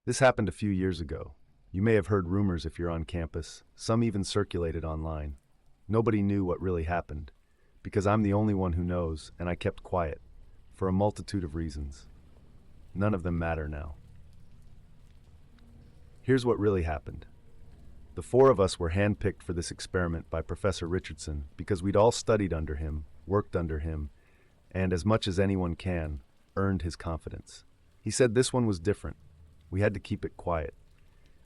This happened a few years ago. You may have heard rumors if you're on campus. Some even circulated online. Nobody knew what really happened, because I'm the only one who knows, and I kept quiet, for a multitude of reasons. None of them matter now. Here's what really happened. The four of us were handpicked for this experiment by Professor Richardson because we'd all studied under him, worked under him, and, as much as anyone can, earned his confidence. He said this one was different. We had to keep it quiet.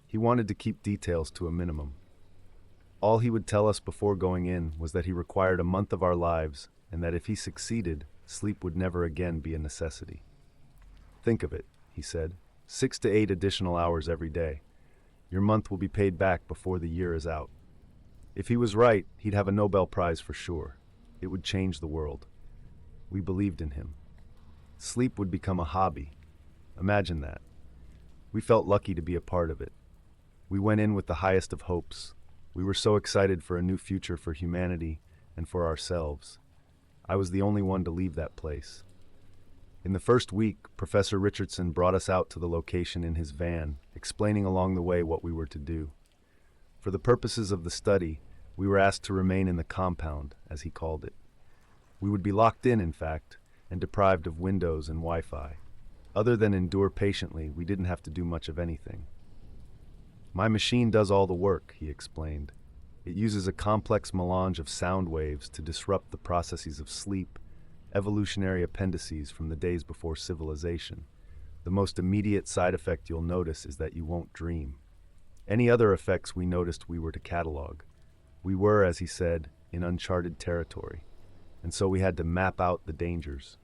He wanted to keep details to a minimum. All he would tell us before going in was that he required a month of our lives and that if he succeeded, sleep would never again be a necessity. Think of it, he said, 6 to 8 additional hours every day. Your month will be paid back before the year is out. If he was right, he'd have a Nobel Prize for sure. It would change the world. We believed in him. Sleep would become a hobby. Imagine that. We felt lucky to be a part of it. We went in with the highest of hopes. We were so excited for a new future for humanity and for ourselves. I was the only one to leave that place. In the first week, Professor Richardson brought us out to the location in his van, explaining along the way what we were to do. For the purposes of the study, we were asked to remain in the compound, as he called it. We would be locked in fact, and deprived of windows and Wi-Fi. Other than endure patiently, we didn't have to do much of anything. My machine does all the work, he explained. It uses a complex melange of sound waves to disrupt the processes of sleep, evolutionary appendices from the days before civilization. The most immediate side effect you'll notice is that you won't dream. Any other effects we noticed we were to catalog. We were, as he said, in uncharted territory, and so we had to map out the dangers.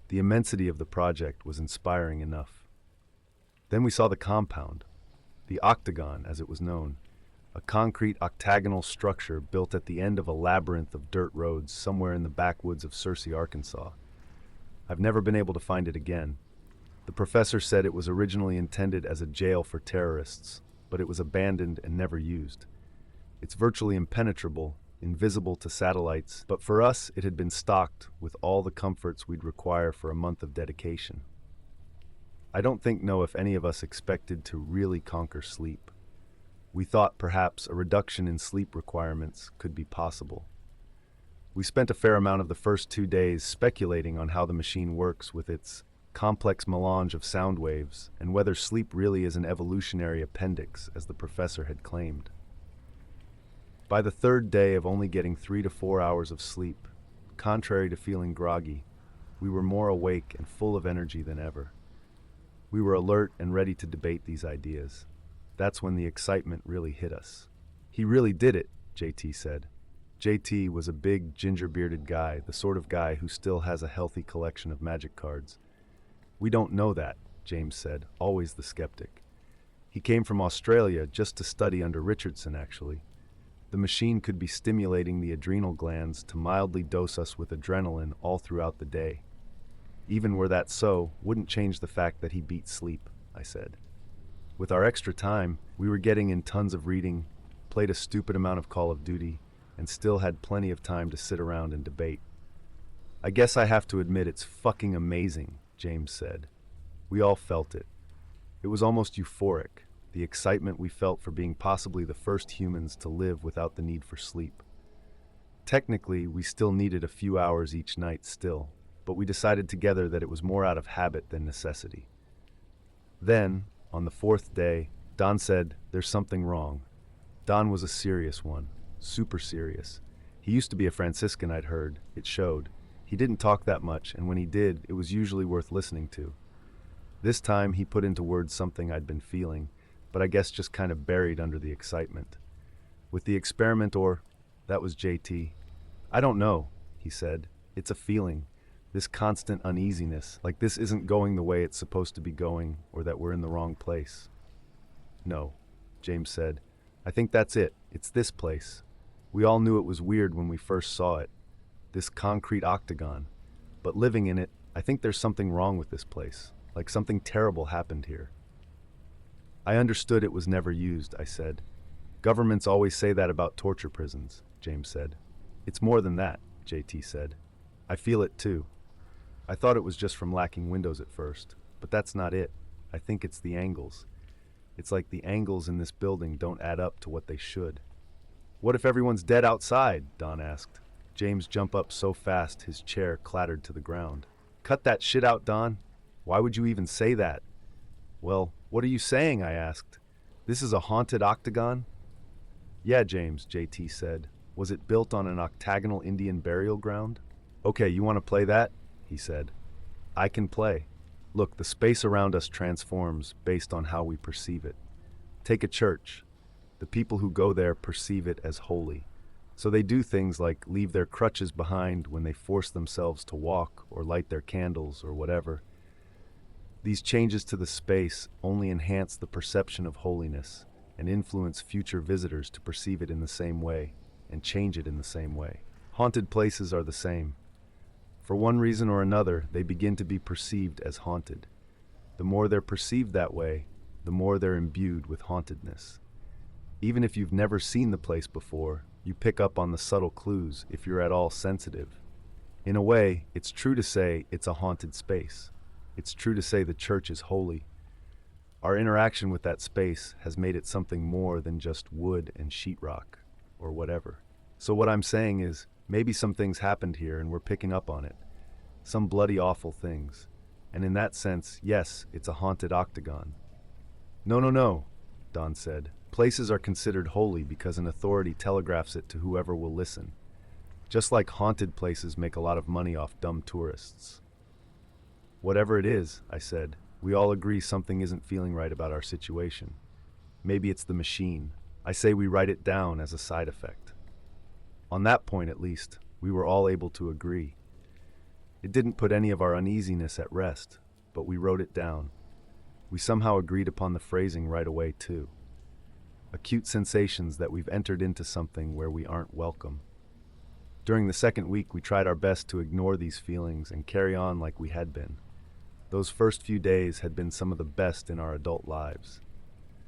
The immensity of the project was inspiring enough. Then we saw the compound, the octagon as it was known, a concrete octagonal structure built at the end of a labyrinth of dirt roads somewhere in the backwoods of Searcy, Arkansas. I've never been able to find it again. The professor said it was originally intended as a jail for terrorists, but it was abandoned and never used. It's virtually impenetrable, invisible to satellites, but for us it had been stocked with all the comforts we'd require for a month of dedication. I don't know if any of us expected to really conquer sleep. We thought perhaps a reduction in sleep requirements could be possible. We spent a fair amount of the first 2 days speculating on how the machine works with its complex melange of sound waves and whether sleep really is an evolutionary appendix, as the professor had claimed. By the third day of only getting 3 to 4 hours of sleep, contrary to feeling groggy, we were more awake and full of energy than ever. We were alert and ready to debate these ideas. That's when the excitement really hit us. He really did it, JT said. JT was a big, ginger-bearded guy, the sort of guy who still has a healthy collection of magic cards. We don't know that, James said, always the skeptic. He came from Australia just to study under Richardson, actually. The machine could be stimulating the adrenal glands to mildly dose us with adrenaline all throughout the day. Even were that so, wouldn't change the fact that he beat sleep, I said. With our extra time, we were getting in tons of reading, played a stupid amount of Call of Duty, and still had plenty of time to sit around and debate. I guess I have to admit it's fucking amazing, James said. We all felt it. It was almost euphoric, the excitement we felt for being possibly the first humans to live without the need for sleep. Technically, we still needed a few hours each night still, but we decided together that it was more out of habit than necessity. Then, on the 4th day, Don said, "There's something wrong." Don was a serious one, super serious. He used to be a Franciscan, I'd heard. It showed. He didn't talk that much, and when he did, it was usually worth listening to. This time, he put into words something I'd been feeling, but I guess just kind of buried under the excitement. With the experiment, or that was JT. I don't know, he said. It's a feeling. This constant uneasiness, like this isn't going the way it's supposed to be going, or that we're in the wrong place. No, James said. I think that's it. It's this place. We all knew it was weird when we first saw it. This concrete octagon. But living in it, I think there's something wrong with this place. Like something terrible happened here. I understood it was never used, I said. Governments always say that about torture prisons, James said. It's more than that, JT said. I feel it too. I thought it was just from lacking windows at first, but that's not it. I think it's the angles. It's like the angles in this building don't add up to what they should. What if everyone's dead outside? Don asked. James jumped up so fast his chair clattered to the ground. Cut that shit out, Don. Why would you even say that? Well, what are you saying? I asked. This is a haunted octagon? Yeah, James, JT said. Was it built on an octagonal Indian burial ground? Okay, you want to play that? He said. I can play. Look, the space around us transforms based on how we perceive it. Take a church. The people who go there perceive it as holy. So they do things like leave their crutches behind when they force themselves to walk or light their candles or whatever. These changes to the space only enhance the perception of holiness and influence future visitors to perceive it in the same way and change it in the same way. Haunted places are the same. For one reason or another, they begin to be perceived as haunted. The more they're perceived that way, the more they're imbued with hauntedness. Even if you've never seen the place before, you pick up on the subtle clues if you're at all sensitive. In a way, it's true to say it's a haunted space. It's true to say the church is holy. Our interaction with that space has made it something more than just wood and sheetrock, or whatever. So what I'm saying is, maybe some things happened here and we're picking up on it. Some bloody awful things. And in that sense, yes, it's a haunted octagon. No, Don said. Places are considered holy because an authority telegraphs it to whoever will listen. Just like haunted places make a lot of money off dumb tourists. Whatever it is, I said, we all agree something isn't feeling right about our situation. Maybe it's the machine. I say we write it down as a side effect. On that point, at least, we were all able to agree. It didn't put any of our uneasiness at rest, but we wrote it down. We somehow agreed upon the phrasing right away, too. Acute sensations that we've entered into something where we aren't welcome. During the second week, we tried our best to ignore these feelings and carry on like we had been. Those first few days had been some of the best in our adult lives.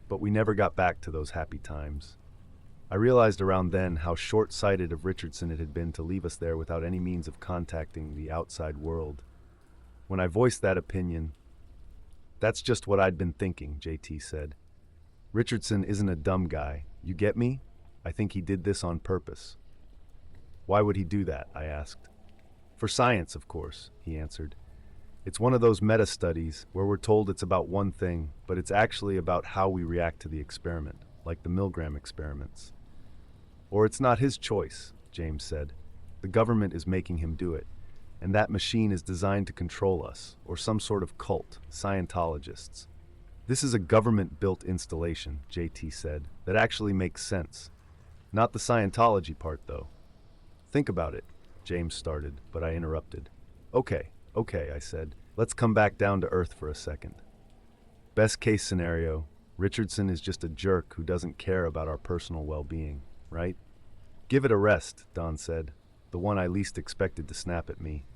But we never got back to those happy times. I realized around then how short-sighted of Richardson it had been to leave us there without any means of contacting the outside world. When I voiced that opinion, "That's just what I'd been thinking," JT said. "Richardson isn't a dumb guy. You get me? I think he did this on purpose." "Why would he do that?" I asked. "For science, of course," he answered. "It's one of those meta-studies where we're told it's about one thing, but it's actually about how we react to the experiment, like the Milgram experiments." "Or it's not his choice," James said. "The government is making him do it, and that machine is designed to control us, or some sort of cult, Scientologists." "This is a government-built installation," JT said, "that actually makes sense. Not the Scientology part, though." "Think about it," James started, but I interrupted. Okay, I said. "Let's come back down to earth for a second. Best case scenario, Richardson is just a jerk who doesn't care about our personal well-being, right?" "Give it a rest," Don said, the one I least expected to snap at me.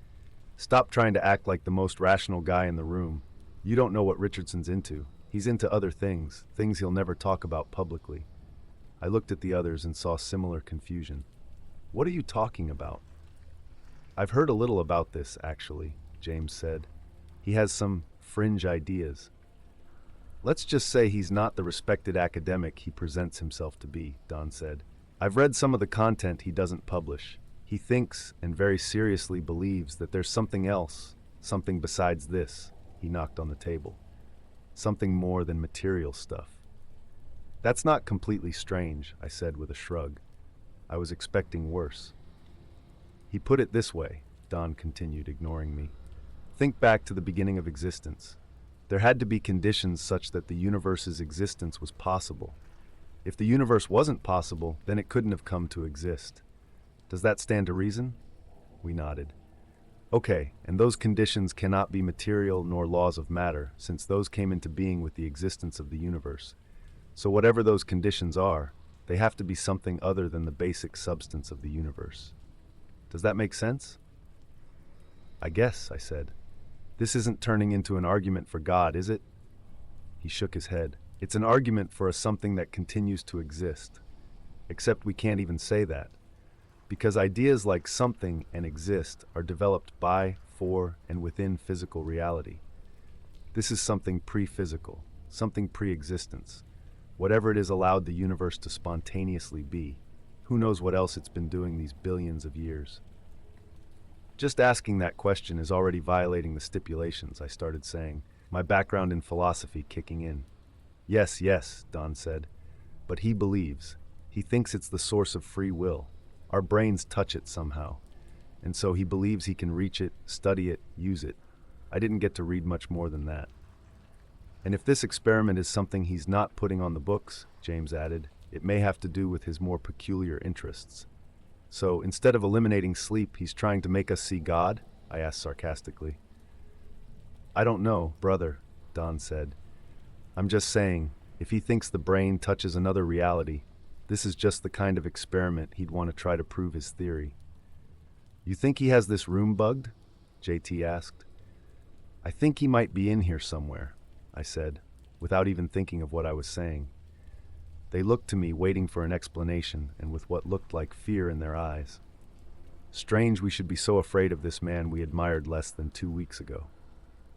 "Stop trying to act like the most rational guy in the room. You don't know what Richardson's into. He's into other things he'll never talk about publicly." I looked at the others and saw similar confusion. "What are you talking about?" "I've heard a little about this, actually," James said. "He has some fringe ideas. Let's just say he's not the respected academic he presents himself to be," Don said. "I've read some of the content he doesn't publish. He thinks and very seriously believes that there's something else, something besides this." He knocked on the table. "Something more than material stuff." "That's not completely strange," I said with a shrug. I was expecting worse. "He put it this way," Don continued, ignoring me. "Think back to the beginning of existence. There had to be conditions such that the universe's existence was possible. If the universe wasn't possible, then it couldn't have come to exist. Does that stand to reason?" We nodded. "Okay, and those conditions cannot be material nor laws of matter, since those came into being with the existence of the universe. So whatever those conditions are, they have to be something other than the basic substance of the universe. Does that make sense?" "I guess," I said. "This isn't turning into an argument for God, is it?" He shook his head. "It's an argument for a something that continues to exist. Except we can't even say that. Because ideas like something and exist are developed by, for, and within physical reality. This is something pre-physical, something pre-existence. Whatever it is allowed the universe to spontaneously be. Who knows what else it's been doing these billions of years? Just asking that question is already violating the stipulations, I started saying, my background in philosophy kicking in. Yes, yes, Don said. But he believes. He thinks it's the source of free will. Our brains touch it somehow. And so he believes he can reach it, study it, use it. I didn't get to read much more than that. And if this experiment is something he's not putting on the books, James added, it may have to do with his more peculiar interests. So instead of eliminating sleep, he's trying to make us see God? I asked sarcastically. I don't know, brother, Don said. I'm just saying, if he thinks the brain touches another reality, this is just the kind of experiment he'd want to try to prove his theory. You think he has this room bugged? JT asked. I think he might be in here somewhere, I said, without even thinking of what I was saying. They looked to me, waiting for an explanation, and with what looked like fear in their eyes. Strange we should be so afraid of this man we admired less than 2 weeks ago.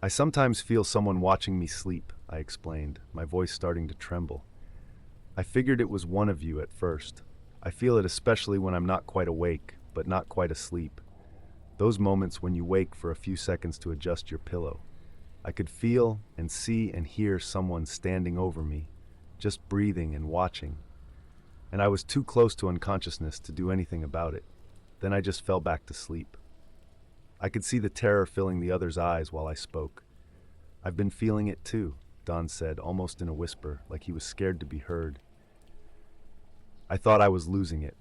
I sometimes feel someone watching me sleep, I explained, my voice starting to tremble. I figured it was one of you at first. I feel it especially when I'm not quite awake, but not quite asleep. Those moments when you wake for a few seconds to adjust your pillow. I could feel and see and hear someone standing over me, just breathing and watching. And I was too close to unconsciousness to do anything about it. Then I just fell back to sleep. I could see the terror filling the other's eyes while I spoke. I've been feeling it too, Don said, almost in a whisper, like he was scared to be heard. I thought I was losing it.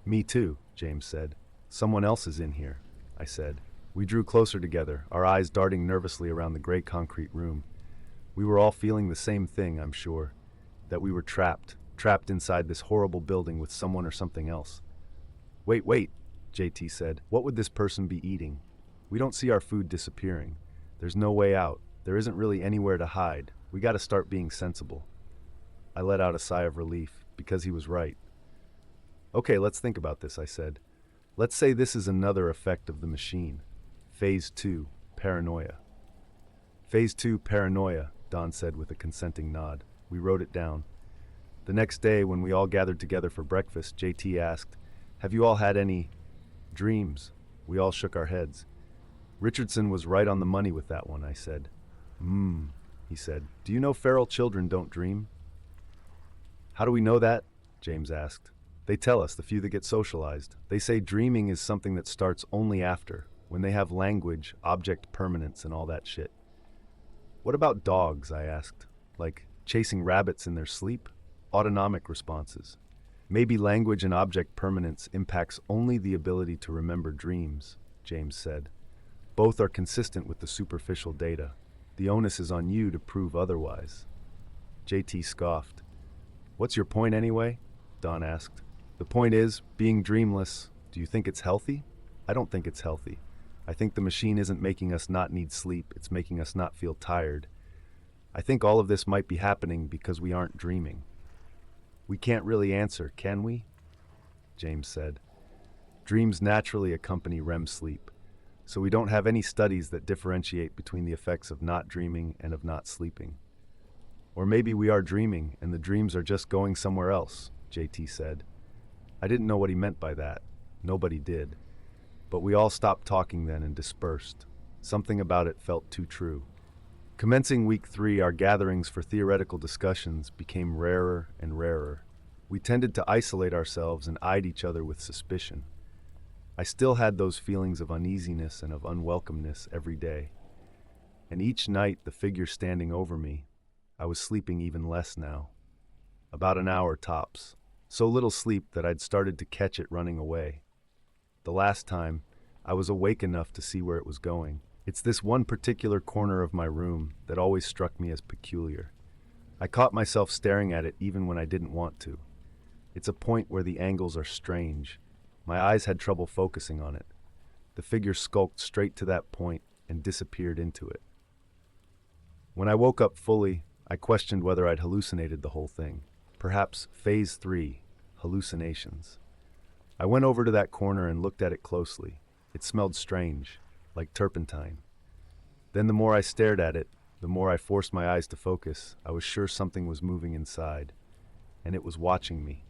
Me too, James said. Someone else is in here, I said. We drew closer together, our eyes darting nervously around the gray concrete room. We were all feeling the same thing, I'm sure. That we were trapped inside this horrible building with someone or something else. Wait, JT said. What would this person be eating? We don't see our food disappearing. There's no way out. There isn't really anywhere to hide. We gotta start being sensible. I let out a sigh of relief, because he was right. Okay, let's think about this, I said. Let's say this is another effect of the machine. Phase 2, paranoia. Phase 2, paranoia, Don said with a consenting nod. We wrote it down. The next day, when we all gathered together for breakfast, JT asked, "Have you all had any dreams?" We all shook our heads. Richardson was right on the money with that one, I said. He said. Do you know feral children don't dream? How do we know that? James asked. They tell us, the few that get socialized. They say dreaming is something that starts only after, when they have language, object permanence, and all that shit. What about dogs, I asked. Like chasing rabbits in their sleep? Autonomic responses. Maybe language and object permanence impacts only the ability to remember dreams, James said. Both are consistent with the superficial data. The onus is on you to prove otherwise. JT scoffed. What's your point anyway? Don asked. The point is, being dreamless, do you think it's healthy? I don't think it's healthy. I think the machine isn't making us not need sleep, it's making us not feel tired. I think all of this might be happening because we aren't dreaming. We can't really answer, can we? James said. Dreams naturally accompany REM sleep, so we don't have any studies that differentiate between the effects of not dreaming and of not sleeping. Or maybe we are dreaming and the dreams are just going somewhere else, JT said. I didn't know what he meant by that. Nobody did. But we all stopped talking then and dispersed. Something about it felt too true. Commencing week 3, our gatherings for theoretical discussions became rarer and rarer. We tended to isolate ourselves and eyed each other with suspicion. I still had those feelings of uneasiness and of unwelcomeness every day. And each night, the figure standing over me, I was sleeping even less now. About an hour tops. So little sleep that I'd started to catch it running away. The last time, I was awake enough to see where it was going. It's this one particular corner of my room that always struck me as peculiar. I caught myself staring at it even when I didn't want to. It's a point where the angles are strange. My eyes had trouble focusing on it. The figure skulked straight to that point and disappeared into it. When I woke up fully, I questioned whether I'd hallucinated the whole thing. Perhaps phase 3, hallucinations. I went over to that corner and looked at it closely. It smelled strange, like turpentine. Then the more I stared at it, The more I forced my eyes to focus, I was sure something was moving inside, and it was watching me.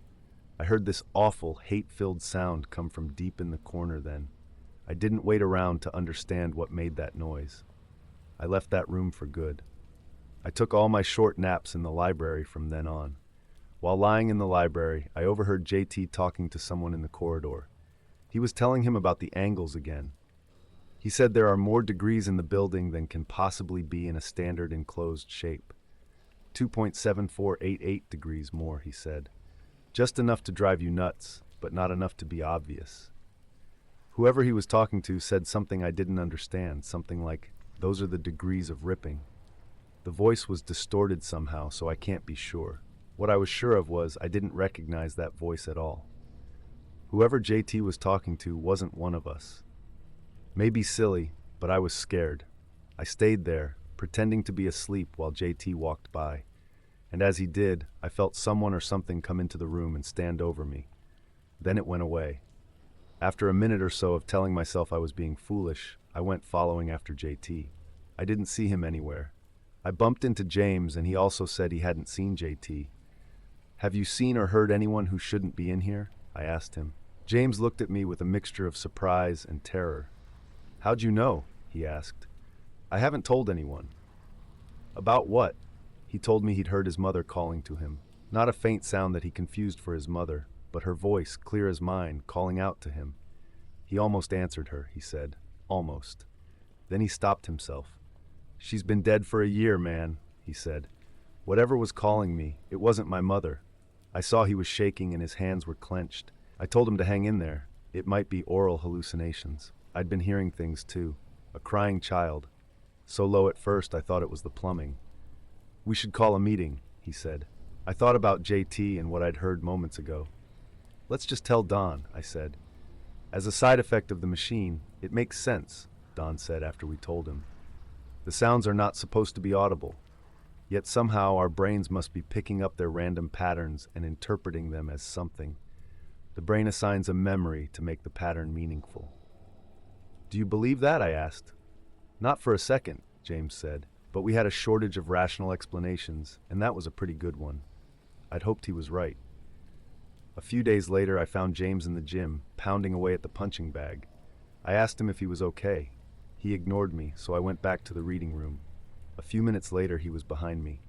I heard this awful, hate-filled sound come from deep in the corner then. I didn't wait around to understand what made that noise. I left that room for good. I took all my short naps in the library from then on. While lying in the library, I overheard JT talking to someone in the corridor. He was telling him about the angles again. He said there are more degrees in the building than can possibly be in a standard enclosed shape. 2.7488 degrees more, he said. Just enough to drive you nuts, but not enough to be obvious. Whoever he was talking to said something I didn't understand, something like, "Those are the degrees of ripping." The voice was distorted somehow, so I can't be sure. What I was sure of was I didn't recognize that voice at all. Whoever JT was talking to wasn't one of us. Maybe silly, but I was scared. I stayed there, pretending to be asleep while JT walked by. And as he did, I felt someone or something come into the room and stand over me. Then it went away. After a minute or so of telling myself I was being foolish, I went following after JT. I didn't see him anywhere. I bumped into James, and he also said he hadn't seen JT. "Have you seen or heard anyone who shouldn't be in here?" I asked him. James looked at me with a mixture of surprise and terror. "How'd you know?" he asked. "I haven't told anyone." "About what?" He told me he'd heard his mother calling to him. Not a faint sound that he confused for his mother, but her voice, clear as mine, calling out to him. He almost answered her, he said. Almost. Then he stopped himself. "She's been dead for a year, man," he said. "Whatever was calling me, it wasn't my mother." I saw he was shaking and his hands were clenched. I told him to hang in there. It might be oral hallucinations. I'd been hearing things too. A crying child. So low at first I thought it was the plumbing. "We should call a meeting," he said. I thought about JT and what I'd heard moments ago. "Let's just tell Don," I said. "As a side effect of the machine, it makes sense," Don said after we told him. "The sounds are not supposed to be audible. Yet somehow our brains must be picking up their random patterns and interpreting them as something. The brain assigns a memory to make the pattern meaningful." "Do you believe that?" I asked. "Not for a second," James said, "but we had a shortage of rational explanations, and that was a pretty good one." I'd hoped he was right. A few days later, I found James in the gym, pounding away at the punching bag. I asked him if he was okay. He ignored me, so I went back to the reading room. A few minutes later, he was behind me.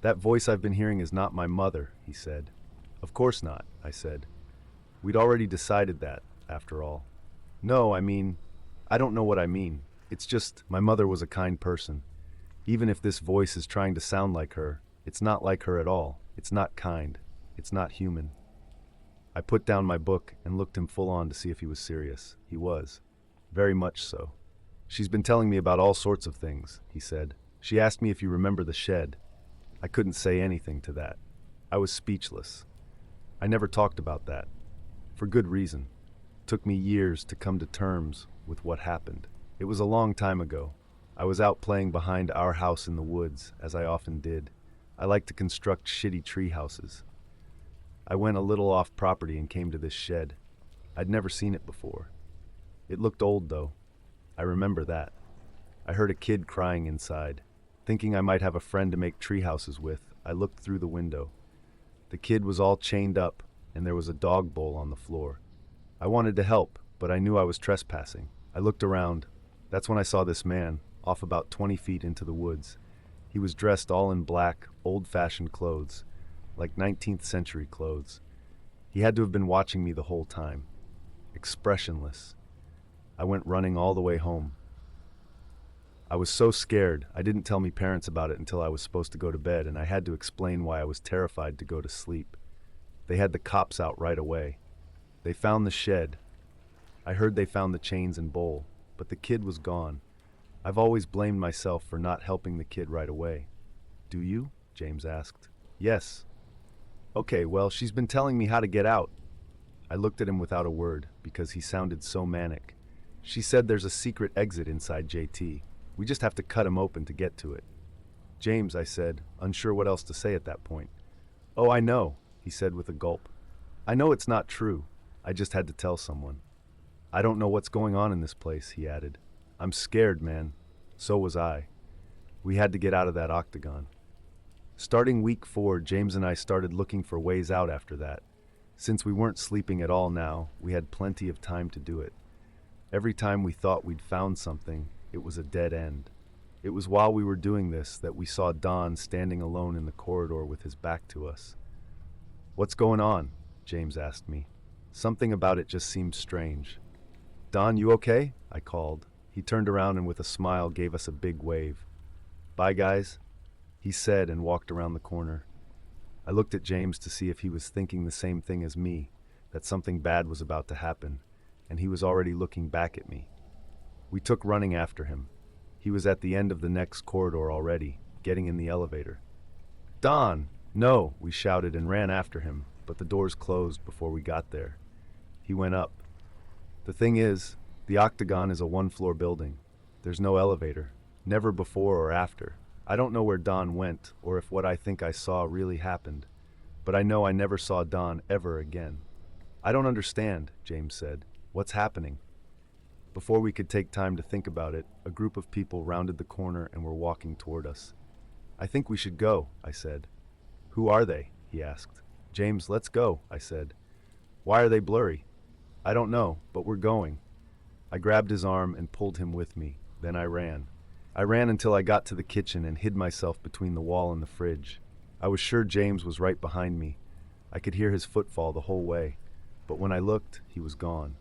"That voice I've been hearing is not my mother," he said. "Of course not," I said. We'd already decided that, after all. "No, I don't know what I mean. It's just, my mother was a kind person. Even if this voice is trying to sound like her, it's not like her at all. It's not kind. It's not human." I put down my book and looked him full on to see if he was serious. He was. Very much so. "She's been telling me about all sorts of things," he said. "She asked me if you remember the shed." I couldn't say anything to that. I was speechless. I never talked about that. For good reason. It took me years to come to terms with what happened. It was a long time ago. I was out playing behind our house in the woods, as I often did. I like to construct shitty tree houses. I went a little off property and came to this shed. I'd never seen it before. It looked old, though. I remember that. I heard a kid crying inside. Thinking I might have a friend to make tree houses with, I looked through the window. The kid was all chained up, and there was a dog bowl on the floor. I wanted to help, but I knew I was trespassing. I looked around. That's when I saw this man, off about 20 feet into the woods. He was dressed all in black, old-fashioned clothes, like 19th century clothes. He had to have been watching me the whole time. Expressionless. I went running all the way home. I was so scared, I didn't tell me parents about it until I was supposed to go to bed, and I had to explain why I was terrified to go to sleep. They had the cops out right away. They found the shed. I heard they found the chains and bowl, but the kid was gone. I've always blamed myself for not helping the kid right away. "Do you?" James asked. "Yes." "Okay, well, she's been telling me how to get out." I looked at him without a word, because he sounded so manic. "She said there's a secret exit inside JT. We just have to cut him open to get to it." "James," I said, unsure what else to say at that point. "Oh, I know," he said with a gulp. "I know it's not true. I just had to tell someone." "I don't know what's going on in this place," he added. "I'm scared, man." So was I. We had to get out of that octagon. Starting week 4, James and I started looking for ways out after that. Since we weren't sleeping at all now, we had plenty of time to do it. Every time we thought we'd found something, it was a dead end. It was while we were doing this that we saw Don standing alone in the corridor with his back to us. "What's going on?" James asked me. Something about it just seemed strange. "Don, you okay?" I called. He turned around and with a smile gave us a big wave. "Bye, guys," he said and walked around the corner. I looked at James to see if he was thinking the same thing as me, that something bad was about to happen, and he was already looking back at me. We took running after him. He was at the end of the next corridor already, getting in the elevator. "Don!" "No!" we shouted and ran after him, but the doors closed before we got there. He went up. The thing is, the Octagon is a one-floor building. There's no elevator, never before or after. I don't know where Don went or if what I think I saw really happened, but I know I never saw Don ever again. "I don't understand," James said. "What's happening?" Before we could take time to think about it, a group of people rounded the corner and were walking toward us. "I think we should go," I said. "Who are they?" he asked. "James, let's go," I said. "Why are they blurry?" "I don't know, but we're going." I grabbed his arm and pulled him with me. Then I ran. I ran until I got to the kitchen and hid myself between the wall and the fridge. I was sure James was right behind me. I could hear his footfall the whole way, but when I looked, he was gone.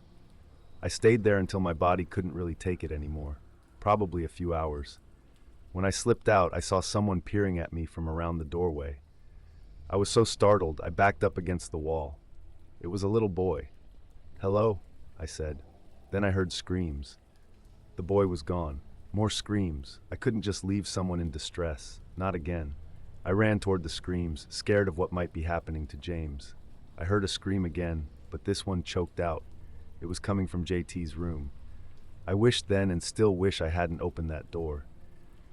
I stayed there until my body couldn't really take it anymore, probably a few hours. When I slipped out, I saw someone peering at me from around the doorway. I was so startled, I backed up against the wall. It was a little boy. "Hello," I said. Then I heard screams. The boy was gone. More screams. I couldn't just leave someone in distress. Not again. I ran toward the screams, scared of what might be happening to James. I heard a scream again, but this one choked out. It was coming from JT's room. I wished then and still wish I hadn't opened that door.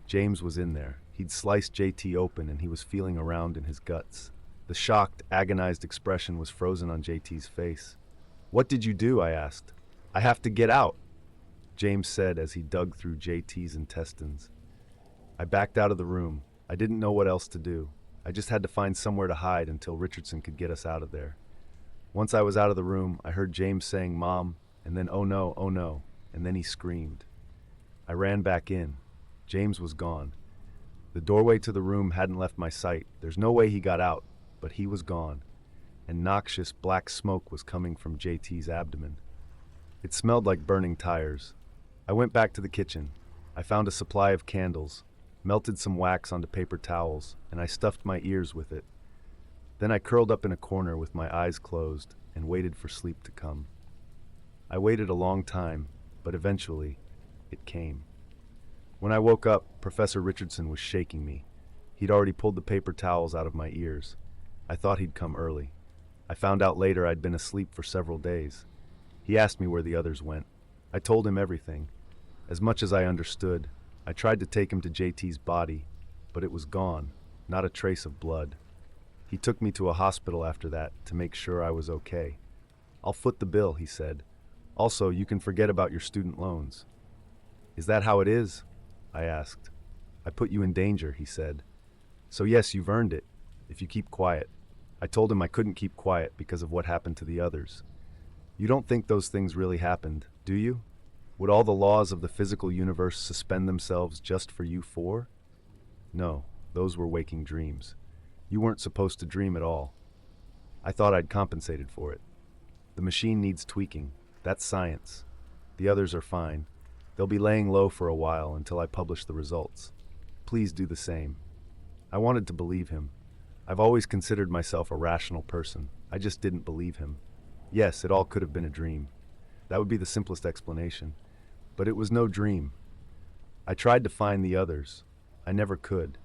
James was in there. He'd sliced JT open and he was feeling around in his guts. The shocked, agonized expression was frozen on JT's face. "What did you do?" I asked. "I have to get out," James said as he dug through JT's intestines. I backed out of the room. I didn't know what else to do. I just had to find somewhere to hide until Richardson could get us out of there. Once I was out of the room, I heard James saying, "Mom," and then, "Oh no," and then he screamed. I ran back in. James was gone. The doorway to the room hadn't left my sight. There's no way he got out, but he was gone, and noxious black smoke was coming from JT's abdomen. It smelled like burning tires. I went back to the kitchen. I found a supply of candles, melted some wax onto paper towels, and I stuffed my ears with it. Then I curled up in a corner with my eyes closed and waited for sleep to come. I waited a long time, but eventually, it came. When I woke up, Professor Richardson was shaking me. He'd already pulled the paper towels out of my ears. I thought he'd come early. I found out later I'd been asleep for several days. He asked me where the others went. I told him everything. As much as I understood, I tried to take him to JT's body, but it was gone, not a trace of blood. He took me to a hospital after that to make sure I was okay. "I'll foot the bill," he said. "Also, you can forget about your student loans." "Is that how it is?" I asked. "I put you in danger," he said. "So yes, you've earned it, if you keep quiet." I told him I couldn't keep quiet because of what happened to the others. "You don't think those things really happened, do you? Would all the laws of the physical universe suspend themselves just for you four?" "No, those were waking dreams. You weren't supposed to dream at all. I thought I'd compensated for it. The machine needs tweaking. That's science. The others are fine. They'll be laying low for a while until I publish the results. Please do the same." I wanted to believe him. I've always considered myself a rational person. I just didn't believe him. Yes, it all could have been a dream. That would be the simplest explanation. But it was no dream. I tried to find the others. I never could.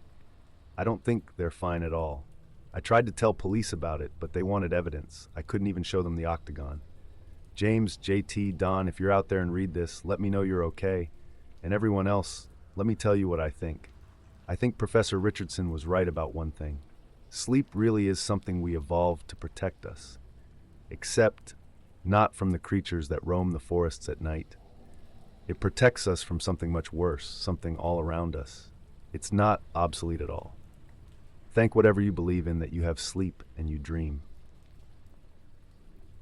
I don't think they're fine at all. I tried to tell police about it, but they wanted evidence. I couldn't even show them the octagon. James, JT, Don, if you're out there and read this, let me know you're okay. And everyone else, let me tell you what I think. I think Professor Richardson was right about one thing. Sleep really is something we evolved to protect us. Except not from the creatures that roam the forests at night. It protects us from something much worse, something all around us. It's not obsolete at all. Thank whatever you believe in that you have sleep and you dream.